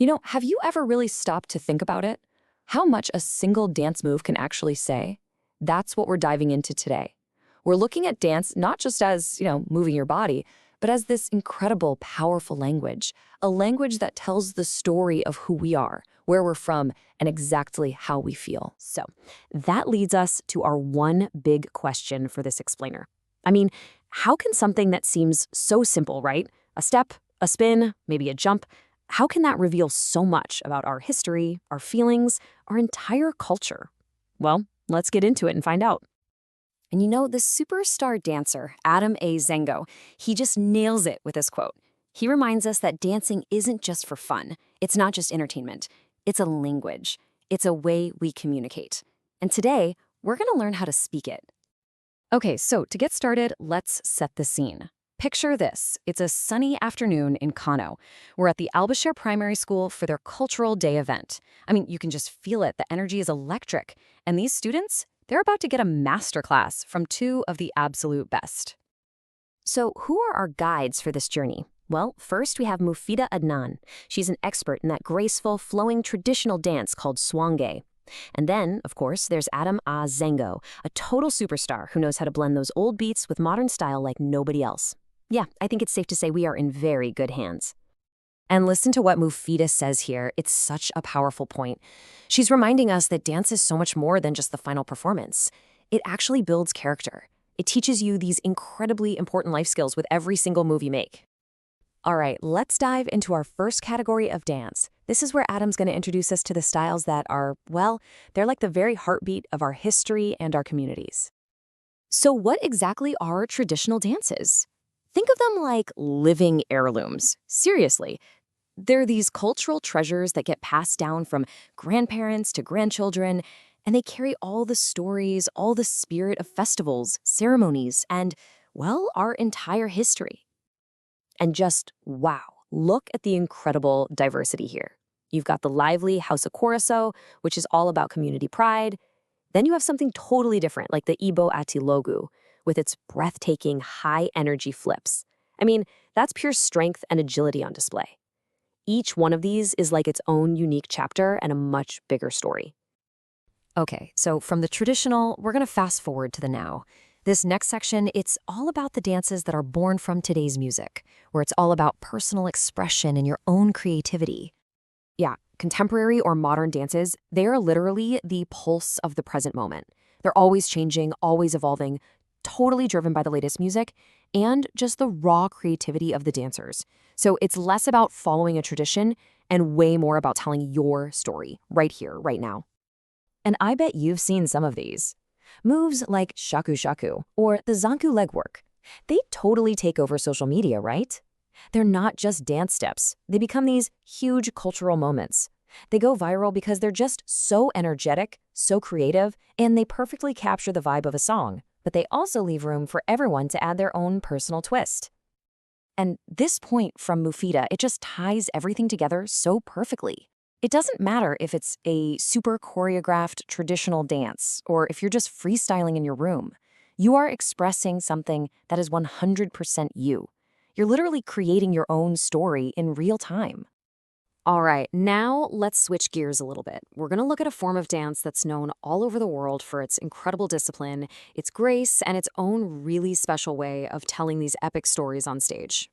Have you ever really stopped to think about it? How much a single dance move can actually say? That's what we're diving into today. We're looking at dance not just as, moving your body, but as this incredible, powerful language, a language that tells the story of who we are, where we're from, and exactly how we feel. So that leads us to our one big question for this explainer. I mean, how can something that seems so simple, right? A step, a spin, maybe a jump, how can that reveal so much about our history, our feelings, our entire culture? Well, let's get into it and find out. And the superstar dancer, Adam A. Zengo, he just nails it with this quote. He reminds us that dancing isn't just for fun. It's not just entertainment. It's a language. It's a way we communicate. And today, we're going to learn how to speak it. Okay, so to get started, let's set the scene. Picture this. It's a sunny afternoon in Kano. We're at the Albashire Primary School for their Cultural Day event. I mean, you can just feel it. The energy is electric. And these students, they're about to get a masterclass from two of the absolute best. So who are our guides for this journey? Well, first we have Mufida Adnan. She's an expert in that graceful, flowing traditional dance called swange. And then, of course, there's Adam A. Zengo, a total superstar who knows how to blend those old beats with modern style like nobody else. Yeah, I think it's safe to say we are in very good hands. And listen to what Mufida says here. It's such a powerful point. She's reminding us that dance is so much more than just the final performance. It actually builds character. It teaches you these incredibly important life skills with every single move you make. All right, let's dive into our first category of dance. This is where Adam's going to introduce us to the styles that are, well, they're like the very heartbeat of our history and our communities. So what exactly are traditional dances? Think of them like living heirlooms. Seriously, they're these cultural treasures that get passed down from grandparents to grandchildren, and they carry all the stories, all the spirit of festivals, ceremonies, and, well, our entire history. And just, wow, look at the incredible diversity here. You've got the lively House of Koroso, which is all about community pride. Then you have something totally different, like the Ibo Atilogu, with its breathtaking, high-energy flips. I mean, that's pure strength and agility on display. Each one of these is like its own unique chapter and a much bigger story. Okay, so from the traditional, we're going to fast forward to the now. This next section, it's all about the dances that are born from today's music, where it's all about personal expression and your own creativity. Yeah, contemporary or modern dances, they are literally the pulse of the present moment. They're always changing, always evolving, totally driven by the latest music and just the raw creativity of the dancers. So it's less about following a tradition and way more about telling your story right here, right now. And I bet you've seen some of these. Moves like shaku shaku or the zanku legwork. They totally take over social media, right? They're not just dance steps. They become these huge cultural moments. They go viral because they're just so energetic, so creative, and they perfectly capture the vibe of a song. But they also leave room for everyone to add their own personal twist. And this point from Mufida, it just ties everything together so perfectly. It doesn't matter if it's a super choreographed traditional dance or if you're just freestyling in your room. You are expressing something that is 100% you. You're literally creating your own story in real time. All right, now let's switch gears a little bit. We're going to look at a form of dance that's known all over the world for its incredible discipline, its grace, and its own really special way of telling these epic stories on stage.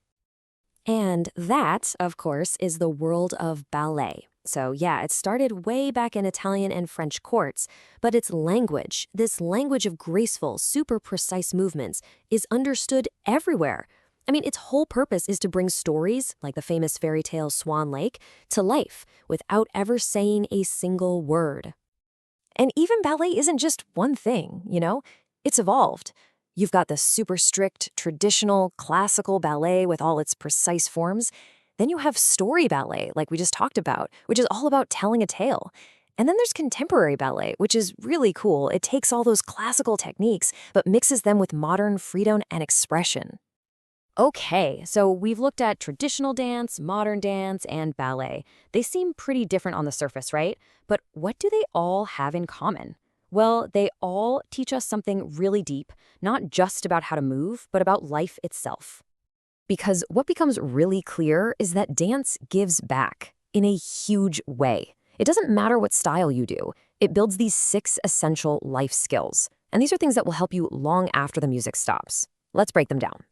And that, of course, is the world of ballet. So yeah, it started way back in Italian and French courts, but its language, this language of graceful, super precise movements, is understood everywhere. I mean, its whole purpose is to bring stories, like the famous fairy tale Swan Lake, to life without ever saying a single word. And even ballet isn't just one thing, It's evolved. You've got the super strict, traditional, classical ballet with all its precise forms. Then you have story ballet, like we just talked about, which is all about telling a tale. And then there's contemporary ballet, which is really cool. It takes all those classical techniques, but mixes them with modern freedom and expression. Okay, so we've looked at traditional dance, modern dance, and ballet. They seem pretty different on the surface, right? But what do they all have in common? Well, they all teach us something really deep, not just about how to move, but about life itself. Because what becomes really clear is that dance gives back. in a huge way. It doesn't matter what style you do. It builds these 6 essential life skills. And these are things that will help you long after the music stops. Let's break them down.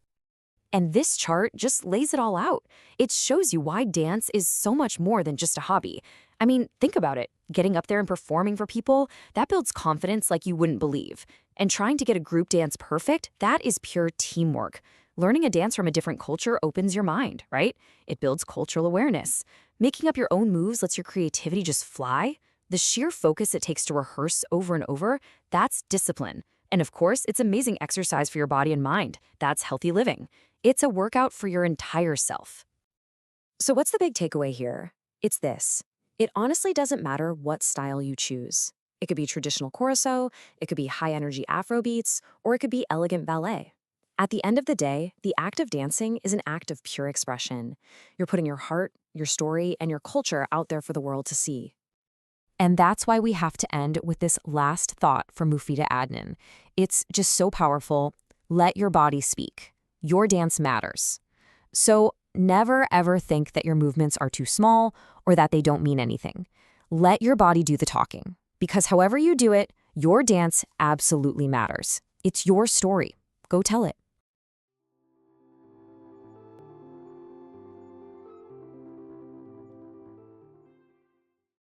And this chart just lays it all out. It shows you why dance is so much more than just a hobby. I mean, think about it. Getting up there and performing for people, that builds confidence like you wouldn't believe. And trying to get a group dance perfect, that is pure teamwork. Learning a dance from a different culture opens your mind, right? It builds cultural awareness. Making up your own moves lets your creativity just fly. The sheer focus it takes to rehearse over and over, that's discipline. And of course, it's amazing exercise for your body and mind. That's healthy living. It's a workout for your entire self. So what's the big takeaway here? It's this. It honestly doesn't matter what style you choose. It could be traditional choreo, it could be high-energy Afro beats, or it could be elegant ballet. At the end of the day, the act of dancing is an act of pure expression. You're putting your heart, your story, and your culture out there for the world to see. And that's why we have to end with this last thought from Mufida Adnan. It's just so powerful. Let your body speak. Your dance matters. So never ever think that your movements are too small or that they don't mean anything. Let your body do the talking. Because however you do it, your dance absolutely matters. It's your story. Go tell it.